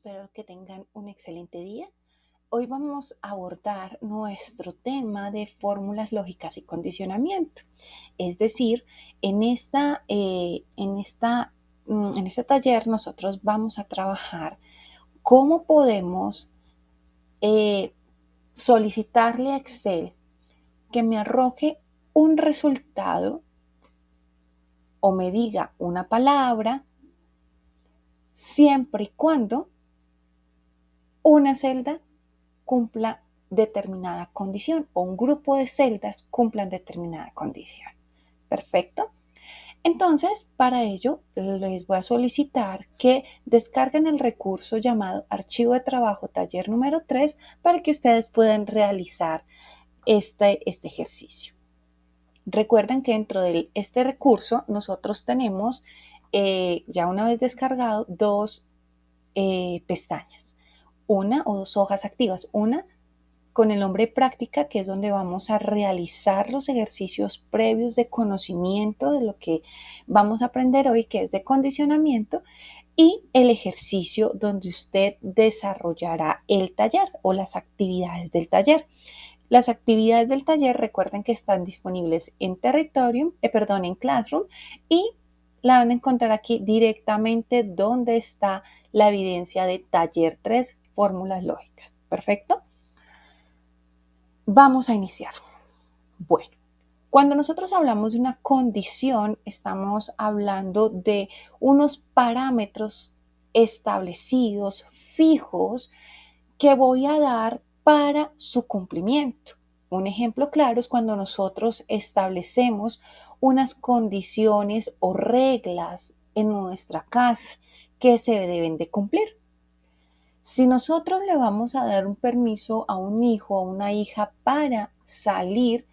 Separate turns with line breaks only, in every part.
espero que tengan un excelente día. Hoy vamos a abordar nuestro tema de fórmulas lógicas y condicionamiento. Es decir, en este taller nosotros vamos a trabajar cómo podemos solicitarle a Excel que me arroje un resultado o me diga una palabra siempre y cuando una celda cumpla determinada condición o un grupo de celdas cumplan determinada condición. Perfecto. Entonces, para ello, les voy a solicitar que descarguen el recurso llamado Archivo de Trabajo Taller número 3 para que ustedes puedan realizar este ejercicio. Recuerden que dentro de este recurso nosotros tenemos, ya una vez descargado, dos pestañas, una o dos hojas activas, una con el nombre práctica, que es donde vamos a realizar los ejercicios previos de conocimiento de lo que vamos a aprender hoy, que es de condicionamiento, y el ejercicio donde usted desarrollará el taller o las actividades del taller. Las actividades del taller, recuerden que están disponibles en en Classroom, y la van a encontrar aquí directamente donde está la evidencia de taller 3, fórmulas lógicas. ¿Perfecto? Vamos a iniciar. Bueno, cuando nosotros hablamos de una condición, estamos hablando de unos parámetros establecidos, fijos, que voy a dar para su cumplimiento. Un ejemplo claro es cuando nosotros establecemos unas condiciones o reglas en nuestra casa que se deben de cumplir. Si nosotros le vamos a dar un permiso a un hijo o a una hija para salir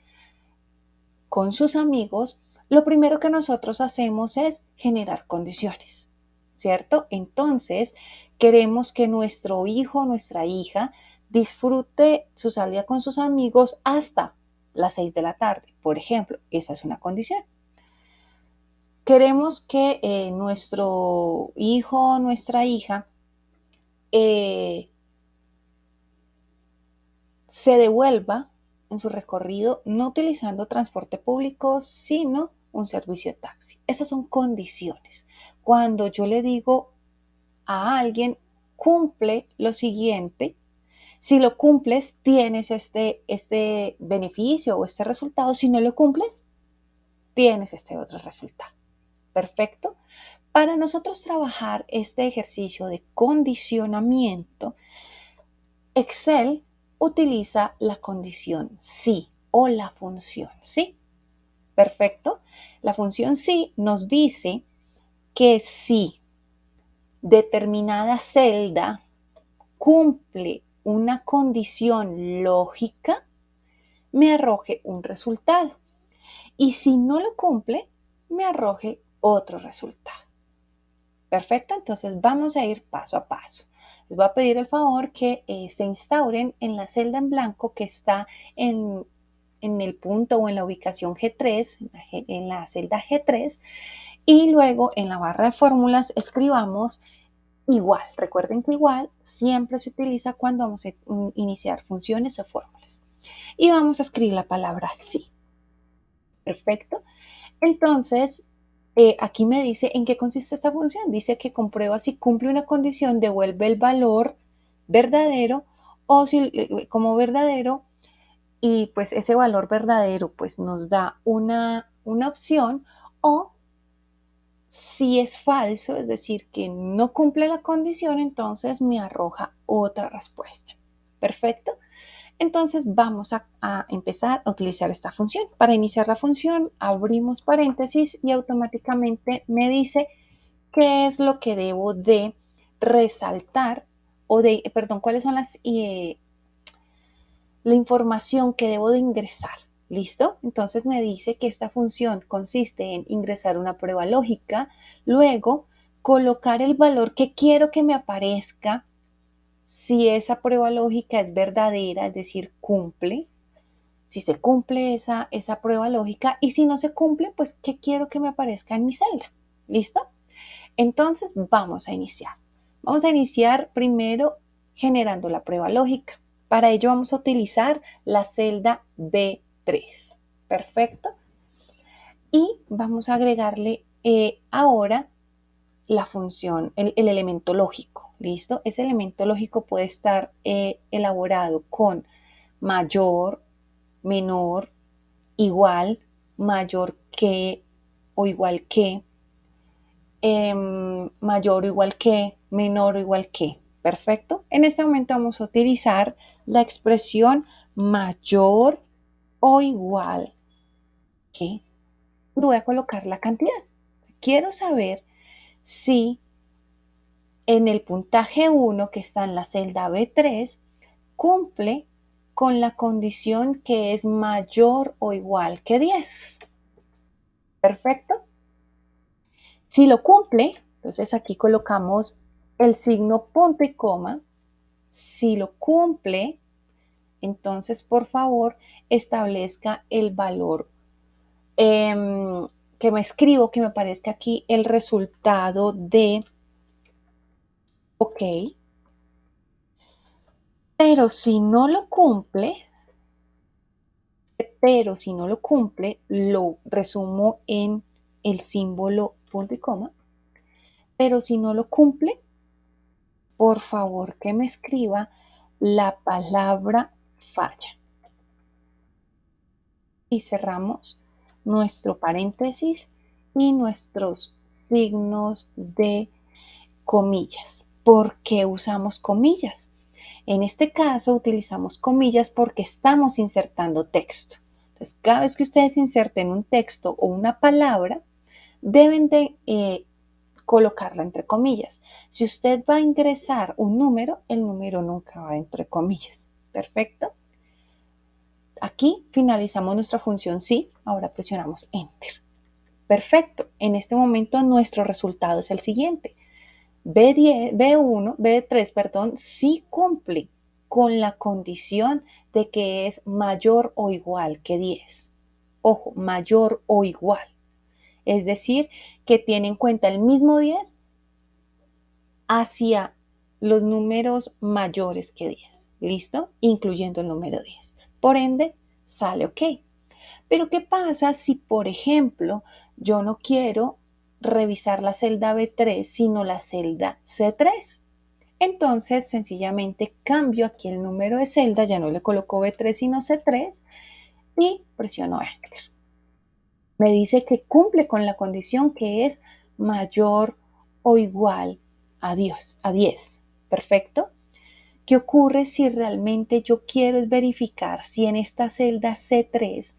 con sus amigos, lo primero que nosotros hacemos es generar condiciones, ¿cierto? Entonces, queremos que nuestro hijo o nuestra hija disfrute su salida con sus amigos hasta las 6 de la tarde, por ejemplo. Esa es una condición. Queremos que nuestro hijo o nuestra hija se devuelva en su recorrido no utilizando transporte público, sino un servicio de taxi. Esas son condiciones. Cuando yo le digo a alguien, cumple lo siguiente, si lo cumples, tienes este beneficio o este resultado. Si no lo cumples, tienes este otro resultado. Perfecto. Para nosotros trabajar este ejercicio de condicionamiento, Excel utiliza la condición sí o la función sí. Perfecto. La función sí nos dice que si determinada celda cumple una condición lógica, me arroje un resultado. Y si no lo cumple, me arroje otro resultado. Perfecto. Entonces vamos a ir paso a paso. Les voy a pedir el favor que se instauren en la celda en blanco que está en el punto o en la ubicación G3, en la celda G3, y luego en la barra de fórmulas escribamos igual. Recuerden que igual siempre se utiliza cuando vamos a iniciar funciones o fórmulas. Y vamos a escribir la palabra sí. Perfecto. Entonces, aquí me dice en qué consiste esta función. Dice que comprueba si cumple una condición, devuelve el valor verdadero, o si como verdadero, y pues ese valor verdadero pues nos da una opción, o si es falso, es decir, que no cumple la condición, entonces me arroja otra respuesta. Perfecto. Entonces vamos a empezar a utilizar esta función. Para iniciar la función abrimos paréntesis y automáticamente me dice qué es lo que debo de resaltar cuáles son la información que debo de ingresar. ¿Listo? Entonces me dice que esta función consiste en ingresar una prueba lógica, luego colocar el valor que quiero que me aparezca si esa prueba lógica es verdadera, es decir, cumple, si se cumple esa prueba lógica, y si no se cumple, pues ¿qué quiero que me aparezca en mi celda? ¿Listo? Entonces vamos a iniciar. Vamos a iniciar primero generando la prueba lógica. Para ello vamos a utilizar la celda B3. Perfecto. Y vamos a agregarle ahora la función, el elemento lógico. ¿Listo? Ese elemento lógico puede estar elaborado con mayor, menor, igual, mayor que o igual que, mayor o igual que, menor o igual que. Perfecto. En este momento vamos a utilizar la expresión mayor o igual que. Voy a colocar la cantidad. Quiero saber si en el puntaje 1 que está en la celda B3 cumple con la condición que es mayor o igual que 10. Perfecto. Si lo cumple, entonces aquí colocamos el signo punto y coma. Si lo cumple, entonces por favor establezca el valor que me escribo, que me aparezca aquí el resultado de OK. Pero si no lo cumple, lo resumo en el símbolo punto y coma. Pero si no lo cumple, por favor que me escriba la palabra falla. Y cerramos nuestro paréntesis y nuestros signos de comillas. ¿Por qué usamos comillas? En este caso utilizamos comillas porque estamos insertando texto. Entonces, cada vez que ustedes inserten un texto o una palabra, deben de colocarla entre comillas. Si usted va a ingresar un número, el número nunca va entre comillas. ¿Perfecto? Aquí finalizamos nuestra función sí, ahora presionamos Enter. Perfecto, en este momento nuestro resultado es el siguiente. B3, perdón, sí cumple con la condición de que es mayor o igual que 10. Ojo, mayor o igual. Es decir, que tiene en cuenta el mismo 10 hacia los números mayores que 10. ¿Listo? Incluyendo el número 10. Por ende, sale OK. Pero ¿qué pasa si, por ejemplo, yo no quiero revisar la celda B3, sino la celda C3? Entonces, sencillamente cambio aquí el número de celda, ya no le coloco B3, sino C3 y presiono Enter. Me dice que cumple con la condición que es mayor o igual a 10. ¿Perfecto? ¿Qué ocurre si realmente yo quiero verificar si en esta celda C3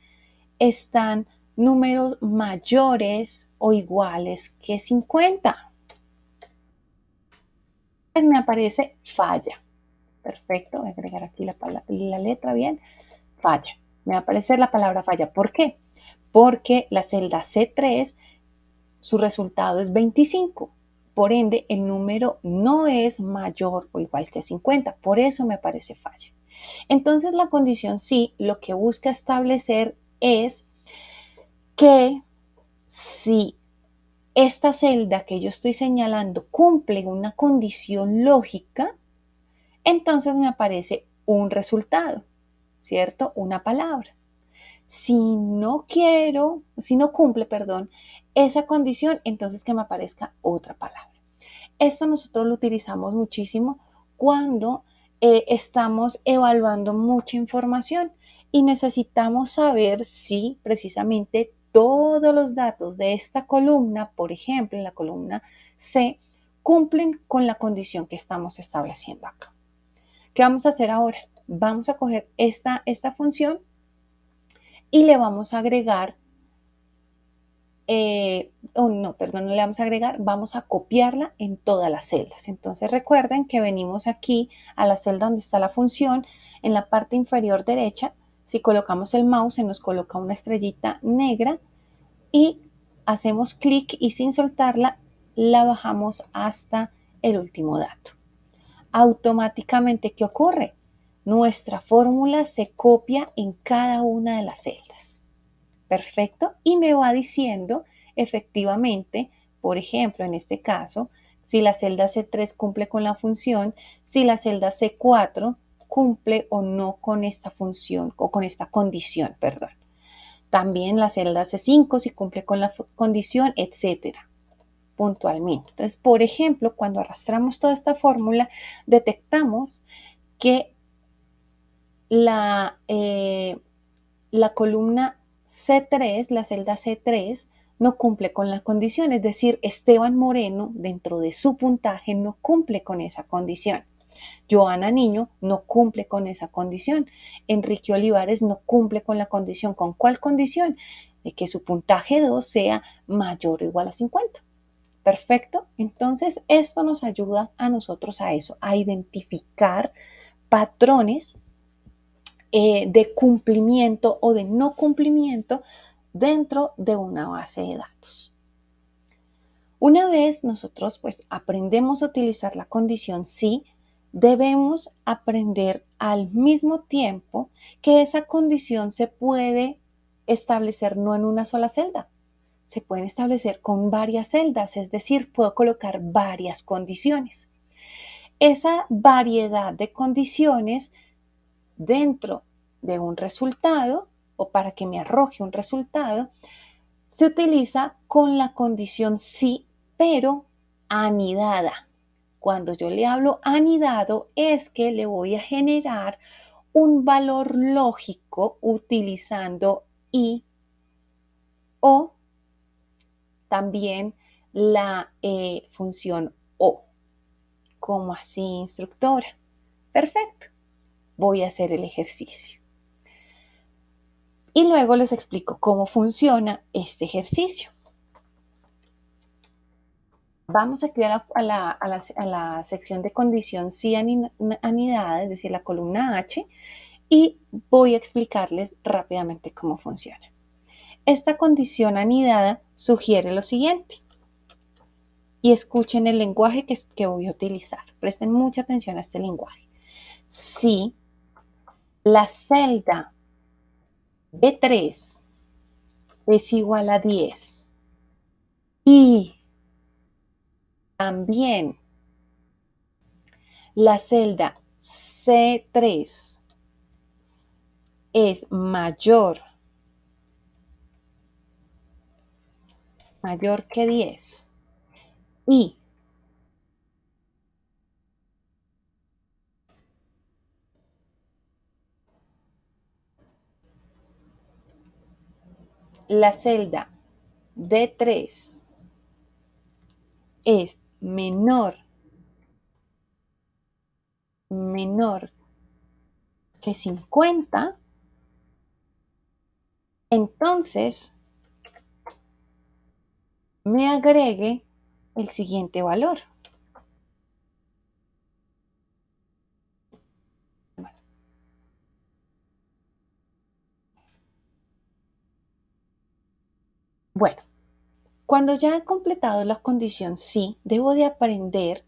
están números mayores o iguales que 50? Pues me aparece falla. Perfecto, voy a agregar aquí la letra bien. Falla. Me va a aparecer la palabra falla. ¿Por qué? Porque la celda C3, su resultado es 25. Por ende, el número no es mayor o igual que 50. Por eso me aparece falla. Entonces, la condición sí lo que busca establecer es que si esta celda que yo estoy señalando cumple una condición lógica, entonces me aparece un resultado, ¿cierto? Una palabra. Si no cumple, perdón, esa condición, entonces que me aparezca otra palabra. Esto nosotros lo utilizamos muchísimo cuando estamos evaluando mucha información y necesitamos saber si precisamente todos los datos de esta columna, por ejemplo, en la columna C, cumplen con la condición que estamos estableciendo acá. ¿Qué vamos a hacer ahora? Vamos a coger esta función y le vamos a agregar, no le vamos a agregar, vamos a copiarla en todas las celdas. Entonces recuerden que venimos aquí a la celda donde está la función, en la parte inferior derecha, si colocamos el mouse se nos coloca una estrellita negra y hacemos clic y sin soltarla la bajamos hasta el último dato. Automáticamente, ¿qué ocurre? Nuestra fórmula se copia en cada una de las celdas. Perfecto. Y me va diciendo efectivamente, por ejemplo, en este caso, si la celda C3 cumple con la función, si la celda C4 cumple o no con esta función o con esta condición, perdón. También la celda C5 si cumple con la condición, etcétera, puntualmente. Entonces, por ejemplo, cuando arrastramos toda esta fórmula, detectamos que la columna C3, la celda C3, no cumple con la condición, es decir, Esteban Moreno, dentro de su puntaje, no cumple con esa condición. Joana Niño no cumple con esa condición. Enrique Olivares no cumple con la condición. ¿Con cuál condición? De que su puntaje 2 sea mayor o igual a 50. Perfecto. Entonces, esto nos ayuda a nosotros a eso, a identificar patrones de cumplimiento o de no cumplimiento dentro de una base de datos. Una vez nosotros pues aprendemos a utilizar la condición sí, debemos aprender al mismo tiempo que esa condición se puede establecer no en una sola celda, se pueden establecer con varias celdas, es decir, puedo colocar varias condiciones. Esa variedad de condiciones dentro de un resultado o para que me arroje un resultado, se utiliza con la condición sí, pero anidada. Cuando yo le hablo anidado es que le voy a generar un valor lógico utilizando y o también la función o. ¿Cómo así, instructora? Perfecto. Voy a hacer el ejercicio. Y luego les explico cómo funciona este ejercicio. Vamos aquí a la sección de condición sí anidada, es decir, la columna H, y voy a explicarles rápidamente cómo funciona. Esta condición anidada sugiere lo siguiente. Y escuchen el lenguaje que voy a utilizar. Presten mucha atención a este lenguaje. Si la celda B3 es igual a 10 y también la celda C3 es mayor que 10 y la celda D3 es menor que 50, entonces me agregue el siguiente valor. Bueno, cuando ya he completado la condición sí, debo de aprender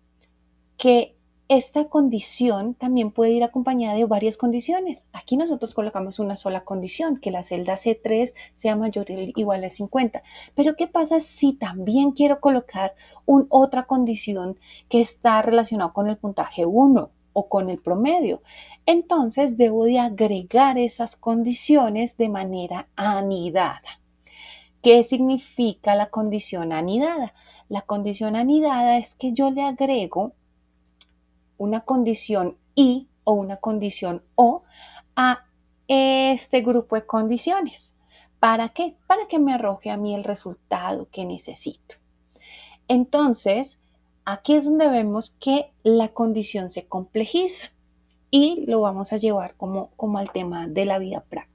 que esta condición también puede ir acompañada de varias condiciones. Aquí nosotros colocamos una sola condición, que la celda C3 sea mayor o igual a 50. Pero ¿qué pasa si también quiero colocar otra condición que está relacionada con el puntaje 1 o con el promedio? Entonces debo de agregar esas condiciones de manera anidada. ¿Qué significa la condición anidada? La condición anidada es que yo le agrego una condición y o una condición o a este grupo de condiciones. ¿Para qué? Para que me arroje a mí el resultado que necesito. Entonces, aquí es donde vemos que la condición se complejiza y lo vamos a llevar como al tema de la vida práctica.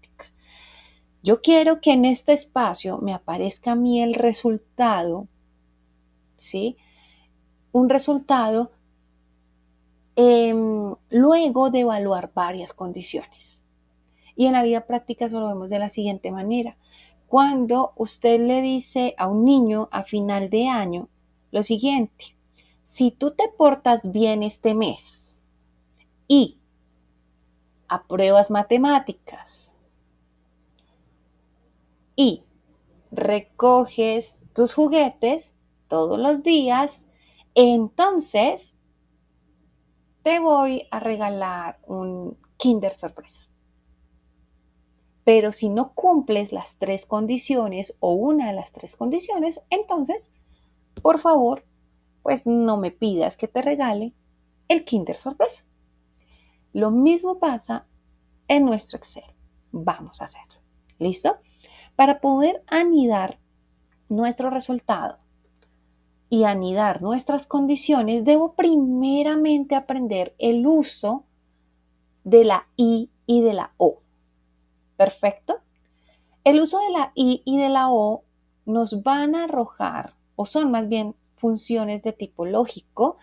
Yo quiero que en este espacio me aparezca a mí el resultado, ¿sí? Un resultado luego de evaluar varias condiciones. Y en la vida práctica eso lo vemos de la siguiente manera. Cuando usted le dice a un niño a final de año lo siguiente, si tú te portas bien este mes y apruebas matemáticas y recoges tus juguetes todos los días, entonces te voy a regalar un Kinder sorpresa. Pero si no cumples las 3 condiciones o una de las 3 condiciones, entonces, por favor, pues no me pidas que te regale el Kinder sorpresa. Lo mismo pasa en nuestro Excel. Vamos a hacerlo. ¿Listo? Para poder anidar nuestro resultado y anidar nuestras condiciones, debo primeramente aprender el uso de la I y de la O. ¿Perfecto? El uso de la I y de la O nos van a arrojar, o son más bien funciones de tipo lógico,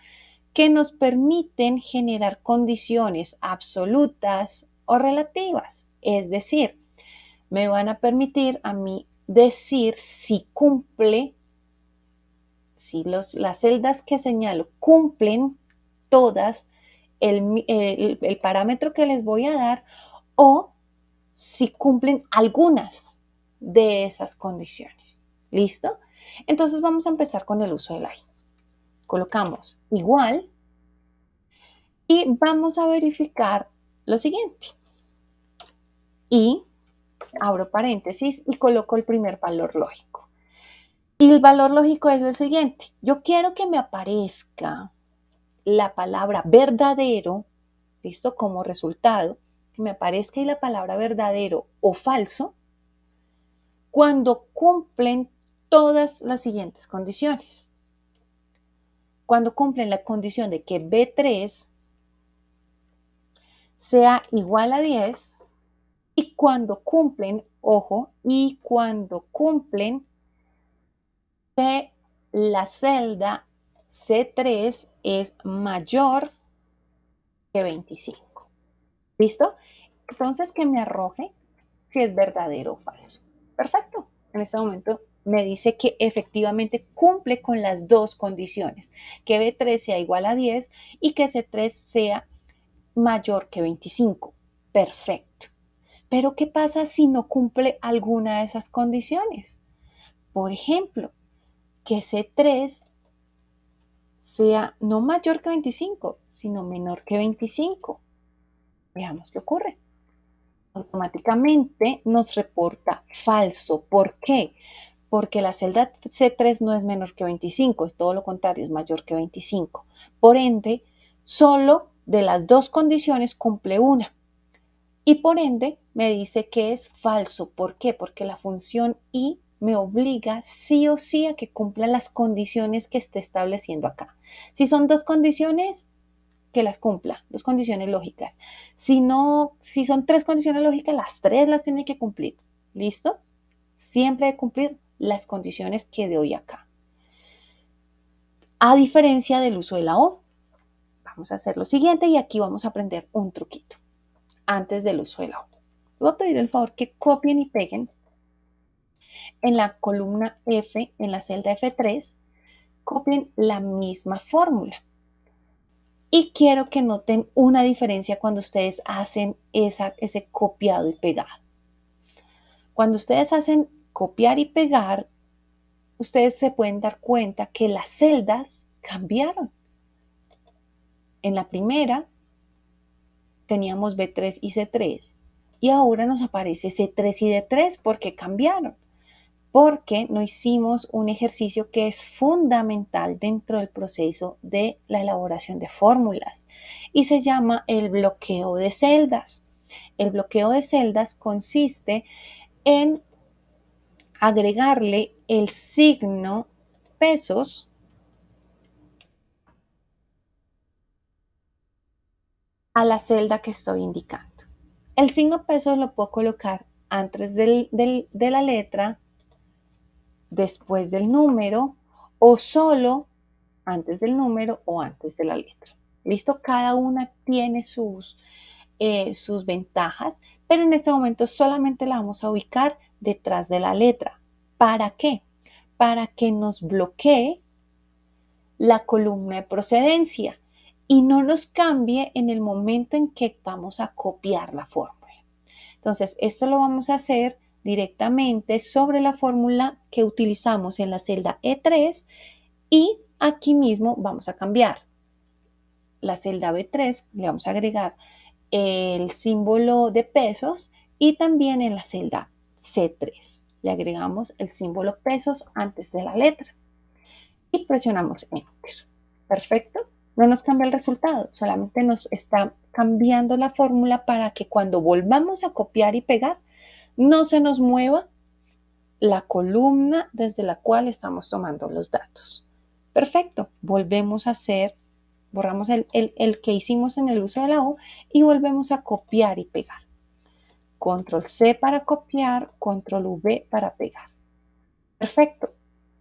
que nos permiten generar condiciones absolutas o relativas. Es decir, me van a permitir a mí decir si cumple, si las celdas que señalo cumplen todas el parámetro que les voy a dar o si cumplen algunas de esas condiciones. ¿Listo? Entonces vamos a empezar con el uso del I. Colocamos igual y vamos a verificar lo siguiente. Y abro paréntesis y coloco el primer valor lógico. Y el valor lógico es el siguiente. Yo quiero que me aparezca la palabra verdadero, ¿listo? Como resultado, que me aparezca la palabra verdadero o falso cuando cumplen todas las siguientes condiciones. Cuando cumplen la condición de que B3 sea igual a 10 y cuando cumplen, ojo, y cuando cumplen que la celda C3 es mayor que 25. ¿Listo? Entonces que me arroje si es verdadero o falso. Perfecto. En este momento me dice que efectivamente cumple con las dos condiciones, que B3 sea igual a 10 y que C3 sea mayor que 25. Perfecto. Pero ¿qué pasa si no cumple alguna de esas condiciones? Por ejemplo, que C3 sea no mayor que 25, sino menor que 25. Veamos qué ocurre. Automáticamente nos reporta falso. ¿Por qué? Porque la celda C3 no es menor que 25, es todo lo contrario, es mayor que 25. Por ende, solo de las dos condiciones cumple una. Y por ende, me dice que es falso. ¿Por qué? Porque la función i me obliga sí o sí a que cumpla las condiciones que esté estableciendo acá. Si son dos condiciones, que las cumpla, dos condiciones lógicas. Si no, si son tres condiciones lógicas, las tres las tiene que cumplir. ¿Listo? Siempre hay que cumplir las condiciones que doy acá. A diferencia del uso de la O, vamos a hacer lo siguiente y aquí vamos a aprender un truquito antes del uso de la O. Voy a pedir el favor que copien y peguen en la columna F, en la celda F3, copien la misma fórmula. Y quiero que noten una diferencia cuando ustedes hacen ese copiado y pegado. Cuando ustedes hacen copiar y pegar, ustedes se pueden dar cuenta que las celdas cambiaron. En la primera teníamos B3 y C3 y ahora nos aparece C3 y D3 porque cambiaron. Porque no hicimos un ejercicio que es fundamental dentro del proceso de la elaboración de fórmulas y se llama el bloqueo de celdas. El bloqueo de celdas consiste en agregarle el signo pesos a la celda que estoy indicando. El signo pesos lo puedo colocar antes de la letra, después del número o solo antes del número o antes de la letra. ¿Listo? Cada una tiene sus ventajas, pero en este momento solamente la vamos a ubicar detrás de la letra. ¿Para qué? Para que nos bloquee la columna de procedencia y no nos cambie en el momento en que vamos a copiar la fórmula. Entonces, esto lo vamos a hacer directamente sobre la fórmula que utilizamos en la celda E3 y Aquí mismo vamos a cambiar la celda B3, le vamos a agregar el símbolo de pesos y también en la celda C3 le agregamos el símbolo pesos antes de la letra y presionamos Enter. Perfecto. No nos cambia el resultado, solamente nos está cambiando la fórmula para que cuando volvamos a copiar y pegar, no se nos mueva la columna desde la cual estamos tomando los datos. Perfecto. Volvemos a hacer, borramos el que hicimos en el uso de la O y volvemos a copiar y pegar. Control C para copiar, Control V para pegar. Perfecto.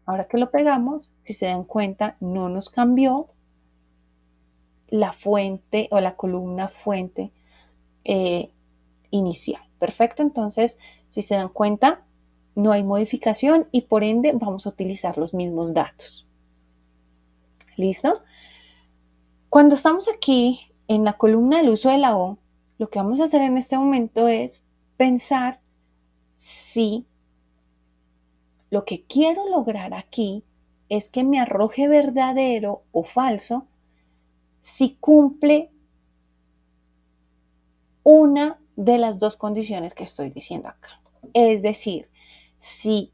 Ahora que lo pegamos, si se dan cuenta, no nos cambió la fuente o la columna fuente inicial. Perfecto. Entonces, si se dan cuenta, no hay modificación y por ende vamos a utilizar los mismos datos. ¿Listo? Cuando estamos aquí en la columna del uso de la O, lo que vamos a hacer en este momento es pensar si lo que quiero lograr aquí es que me arroje verdadero o falso si cumple una de las dos condiciones que estoy diciendo acá. Es decir, si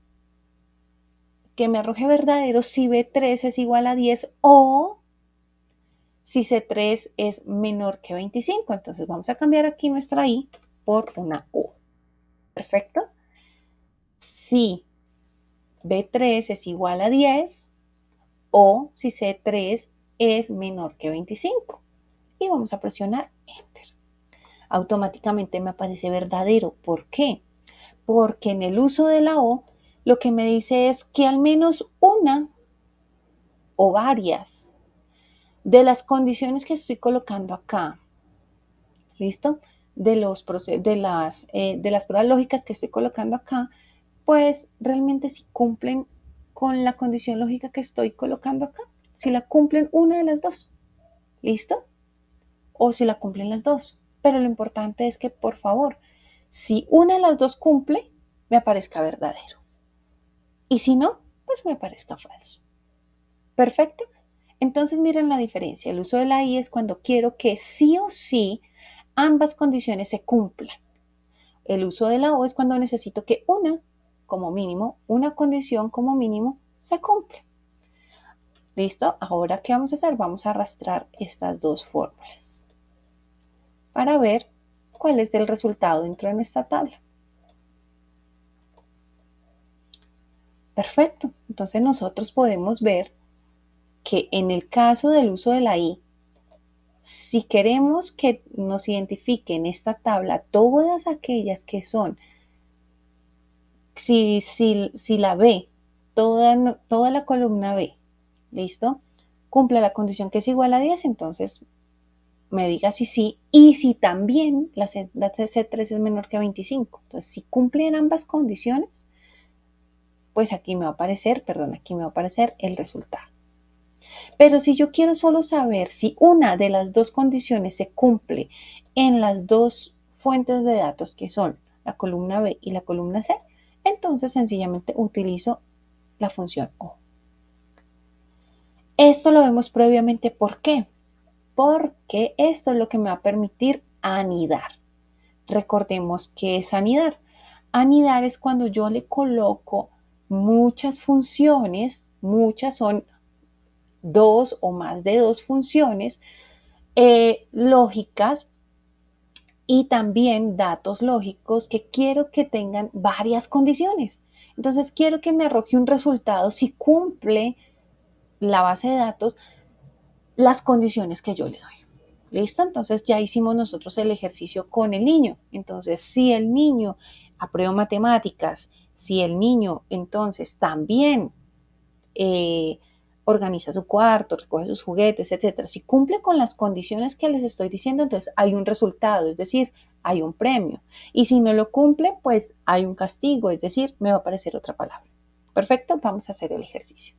que me arroje verdadero si B3 es igual a 10 o si C3 es menor que 25. Entonces vamos a cambiar aquí nuestra I por una O. Perfecto. Si B3 es igual a 10 o si C3 es menor que 25. Y vamos a presionar Enter. Automáticamente me aparece verdadero. ¿Por qué? Porque en el uso de la O lo que me dice es que al menos una o varias de las condiciones que estoy colocando acá, ¿listo? De las pruebas lógicas que estoy colocando acá, pues realmente si cumplen con la condición lógica que estoy colocando acá, si la cumplen una de las dos, ¿listo? O si la cumplen las dos. Pero lo importante es que, por favor, si una de las dos cumple, me aparezca verdadero. Y si no, pues me aparezca falso. ¿Perfecto? Entonces miren la diferencia. El uso de la I es cuando quiero que sí o sí ambas condiciones se cumplan. El uso de la O es cuando necesito que una condición como mínimo, se cumple. ¿Listo? Ahora, ¿qué vamos a hacer? Vamos a arrastrar estas dos fórmulas para ver cuál es el resultado dentro de nuestra tabla. Perfecto. Entonces nosotros podemos ver que en el caso del uso de la I, si queremos que nos identifique en esta tabla todas aquellas que son, si la B, toda la columna B, ¿listo? Cumple la condición que es igual a 10, entonces me diga si sí y si también la C3 es menor que 25. Entonces, si cumplen ambas condiciones, pues aquí me va a aparecer, el resultado. Pero si yo quiero solo saber si una de las dos condiciones se cumple en las dos fuentes de datos que son la columna B y la columna C, entonces sencillamente utilizo la función O. Esto lo vemos previamente, ¿por qué? Porque esto es lo que me va a permitir anidar. Recordemos qué es anidar. Anidar es cuando yo le coloco muchas funciones, muchas son dos o más de dos funciones lógicas y también datos lógicos que quiero que tengan varias condiciones. Entonces quiero que me arroje un resultado si cumple la base de datos las condiciones que yo le doy. ¿Listo? Entonces ya hicimos nosotros el ejercicio con el niño. Entonces, si el niño aprueba matemáticas, si el niño entonces también organiza su cuarto, recoge sus juguetes, etcétera. Si cumple con las condiciones que les estoy diciendo, entonces hay un resultado, es decir, hay un premio. Y si no lo cumple, pues hay un castigo, es decir, me va a aparecer otra palabra. Perfecto, vamos a hacer el ejercicio.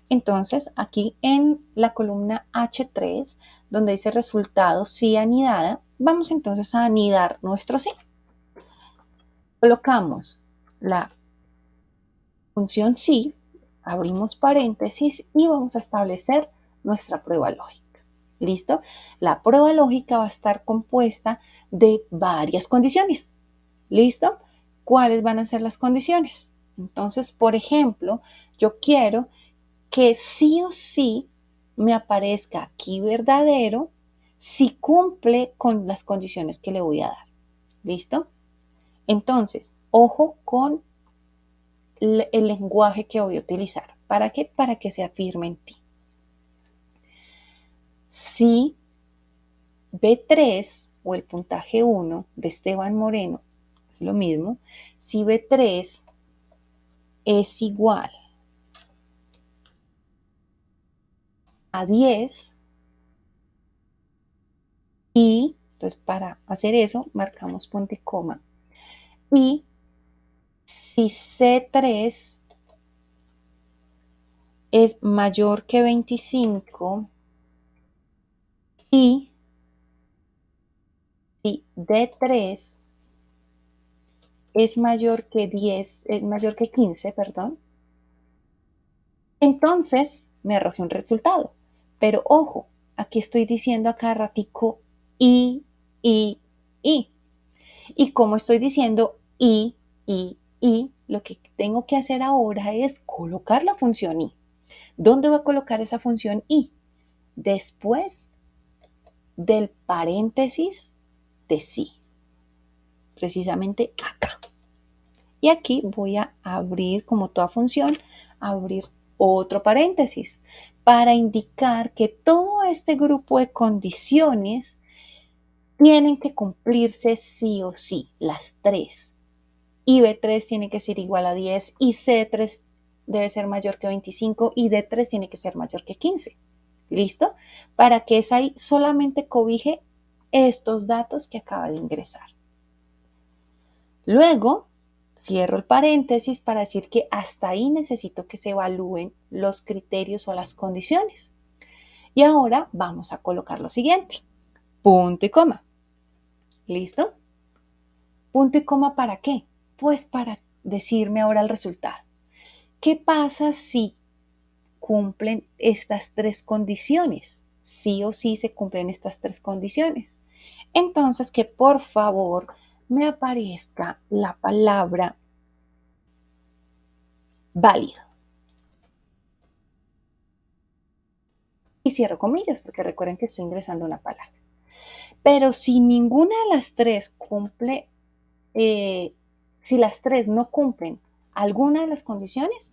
Entonces, aquí en la columna H3, donde dice resultado sí anidada, vamos entonces a anidar nuestro sí. Colocamos la función sí abrimos paréntesis y vamos a establecer nuestra prueba lógica. ¿Listo? La prueba lógica va a estar compuesta de varias condiciones. ¿Listo? ¿Cuáles van a ser las condiciones? Entonces, por ejemplo, yo quiero que sí o sí me aparezca aquí verdadero si cumple con las condiciones que le voy a dar. ¿Listo? Entonces, ojo con el lenguaje que voy a utilizar. ¿Para qué? Para que se afirme en ti. Si B3 o el puntaje 1 de Esteban Moreno es lo mismo, si B3 es igual a 10 y, entonces para hacer eso, marcamos punto y coma. Y si C3 es mayor que 25 y si D3 es mayor que 10, es mayor que 15, perdón, entonces me arroje un resultado. Pero ojo, aquí estoy diciendo a cada ratico y, y. Y como estoy diciendo y, lo que tengo que hacer ahora es colocar la función y. ¿Dónde voy a colocar esa función y? Después del paréntesis de sí. Precisamente acá. Y aquí voy a abrir, como toda función, abrir otro paréntesis para indicar que todo este grupo de condiciones tienen que cumplirse sí o sí, las tres. Y B3 tiene que ser igual a 10 y C3 debe ser mayor que 25 y D3 tiene que ser mayor que 15. ¿Listo? Para que esa ahí solamente cobije estos datos que acaba de ingresar. Luego, cierro el paréntesis para decir que hasta ahí necesito que se evalúen los criterios o las condiciones. Y ahora vamos a colocar lo siguiente. Punto y coma. ¿Listo? Punto y coma ¿para qué? Pues para decirme ahora el resultado. ¿Qué pasa si cumplen estas tres condiciones? Sí o sí se cumplen estas tres condiciones. Entonces, que por favor me aparezca la palabra válido. Y cierro comillas, porque recuerden que estoy ingresando una palabra. Pero si ninguna de las tres cumple, si las tres no cumplen alguna de las condiciones,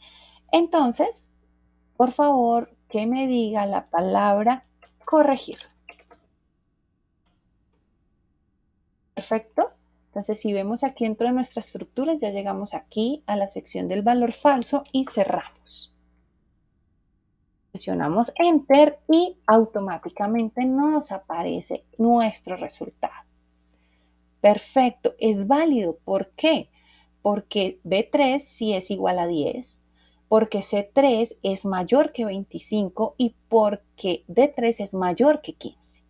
entonces, por favor, que me diga la palabra corregir. Perfecto. Entonces, si vemos aquí dentro de nuestra estructura, ya llegamos aquí a la sección del valor falso y cerramos. Presionamos Enter y automáticamente nos aparece nuestro resultado. Perfecto, es válido. ¿Por qué? Porque B3 sí es igual a 10, porque C3 es mayor que 25 y porque D3 es mayor que 15.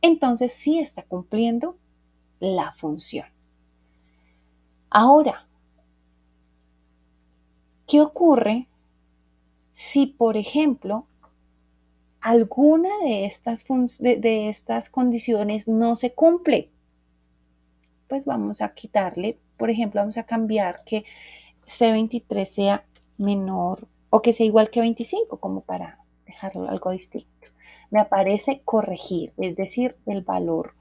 Entonces sí está cumpliendo la función. Ahora, ¿qué ocurre si, por ejemplo, alguna de estas condiciones no se cumple? Pues vamos a quitarle, por ejemplo, vamos a cambiar que C23 sea menor o que sea igual que 25, como para dejarlo algo distinto. Me aparece corregir, es decir, el valor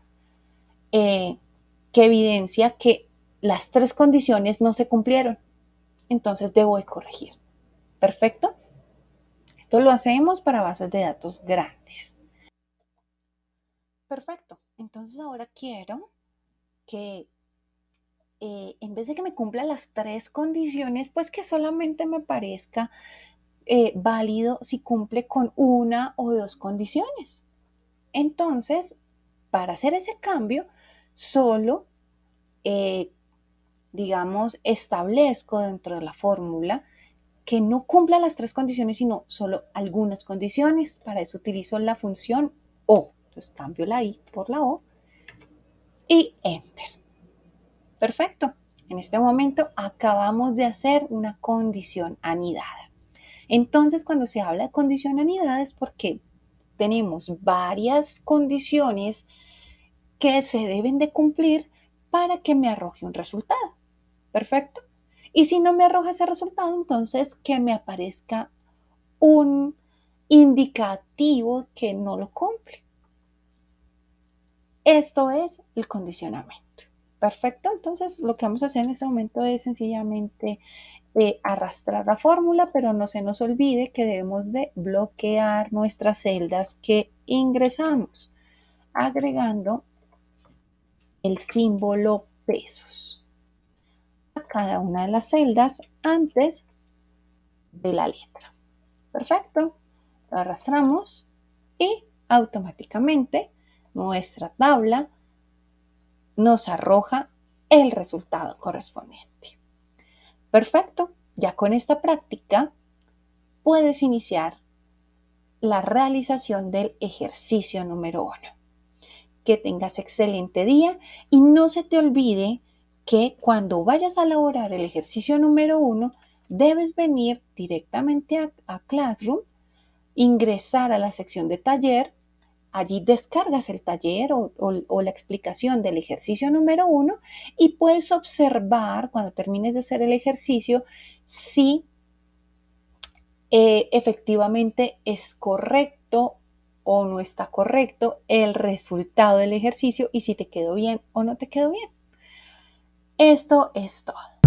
que evidencia que las tres condiciones no se cumplieron. Entonces debo de corregir. ¿Perfecto? Esto lo hacemos para bases de datos grandes. Perfecto. Entonces ahora quiero que en vez de que me cumpla las tres condiciones, pues que solamente me parezca válido si cumple con una o dos condiciones. Entonces, para hacer ese cambio, solo, digamos, establezco dentro de la fórmula que no cumpla las tres condiciones, sino solo algunas condiciones. Para eso utilizo la función O. Entonces cambio la I por la O y Enter. Perfecto. En este momento acabamos de hacer una condición anidada. Entonces, cuando se habla de condicionalidad es porque tenemos varias condiciones que se deben de cumplir para que me arroje un resultado. ¿Perfecto? Y si no me arroja ese resultado, entonces que me aparezca un indicativo que no lo cumple. Esto es el condicionamiento. Perfecto, entonces lo que vamos a hacer en este momento es sencillamente arrastrar la fórmula, pero no se nos olvide que debemos de bloquear nuestras celdas que ingresamos, agregando el símbolo pesos a cada una de las celdas antes de la letra. Perfecto, lo arrastramos y automáticamente nuestra tabla nos arroja el resultado correspondiente. Perfecto, ya con esta práctica puedes iniciar la realización del ejercicio número 1. Que tengas excelente día y no se te olvide que cuando vayas a elaborar el ejercicio número 1 debes venir directamente a Classroom, ingresar a la sección de taller. Allí descargas el taller o la explicación del ejercicio número 1 y puedes observar cuando termines de hacer el ejercicio si efectivamente es correcto o no está correcto el resultado del ejercicio y si te quedó bien o no te quedó bien. Esto es todo.